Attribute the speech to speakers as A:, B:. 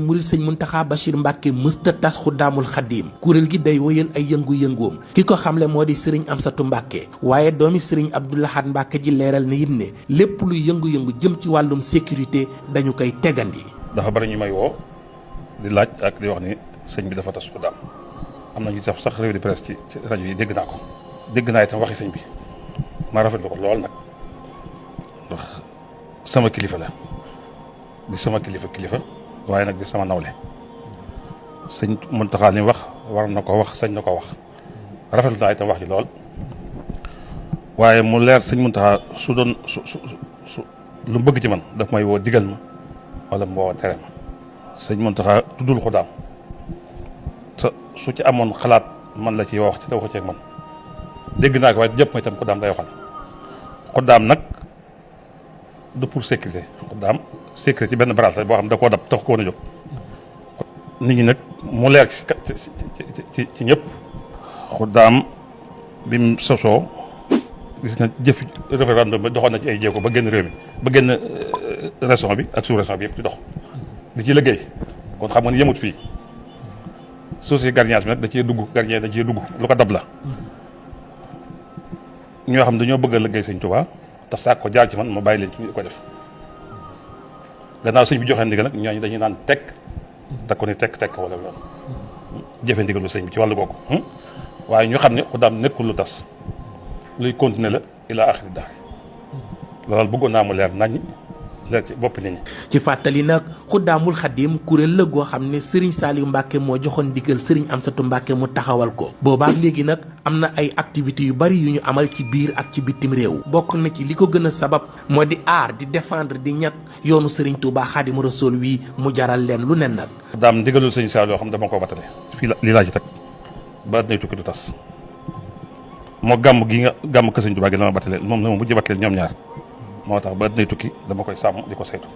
A: murid sëñ Muntaxa Bachir Mbàkke mësta tas Xuddaamul Xaddiim kuréel gi day woyal ay yëngu-yëngoom ki ko xamle moo di sëriñ Amsatu Mbàkke waaye doomi sëriñ Abdou Lahad Mbàkke ji leeral na it ne lépp luy yëngu-yëngu jëm ci wàllum sécurité dañu koy tegandi.
B: dafa bari ñu may woo di laaj ak di wax ni sëñ bi dafa tas Xuddaam am na ñu sax revue de presse ci rajo yi dégg naa ko dégg naa itam waxi sëñ bi ma rafetlu ko lool nag ndax sama kilifa la di sama kilifa waaye nag di sama nawle sëñ Muntaxa li wax war na ko wax sañ na ko wax rafetlu naa itam wax ji lool waaye mu leer sëñ Muntaxa su doon su lu mu bëgg ci man daf may woo digal ma wala mu woo tere ma sëñ Muntaxa tuddul Xuddaam su ci amoon xalaat man la ciy wax ci te waxu ceeg man dégg naa ko waaye jëpp ma itam Xuddaam day waxal Xuddaam nag du pour sécurité Xuddaam sécurité ci benn baraas la boo xam ne da koo dab tax ko woon a jóg nit ñi nag mu leer ci ñëpp Xuddaam bi mu sosoo gis nga jëf référendum bi doxoon na ci ay jéego ba génn réew mi ba génn région bi ak sous-région bi yëpp di dox di ci liggéey kon xam nga ni yemut fii suuf si gardiennage bi nag da cee dugg gardien da cee dugg lu ko dab la ñoo xam dañoo bëgg a liggéey sëñ Tuubaa te saak ko jaar ci man ma bàyyi leen ci ñu ko def gannaaw sëñ bi joxe ndigal nag ñooñu dañuy naan tekk te ko ni tekk wala loolu jëfe ndigalu sëñ bi ci wàllu googu waaye ñu xam ne Xuddaam nekkul lu tas luy continuer la ila axiri daal loolu bëggoon naa mu leer nañ leer ci bopp nit ñi.
A: ci fàttali nag Xuddaamul Xaddiim kuréel la goo xam ne Serigne Saliou Mbacke moo joxoon ndigal Serigne Amsatu Mbacke mu taxawal ko boobaak léegi nag am na ay activités yu bari yu ñu amal ci biir ak ci bitim réew bokk na ci li ko gën a sabab moo di aar di défendre di ñag yoonu Serigne Touba Xaadimu Rasuul wi mu jaral leen lu nen nag.
B: Xuddaam ndigalul Serigne Saliou yoo xam dama ko batale fii lii laa ci teg ba nay tukki du tas moo gàmm gi nga gàmm kër Serigne Touba gi la ma batale moom la ma mujj batale ñoom ñaar moo tax ba nay tukki dama koy sàmm di ko saytu.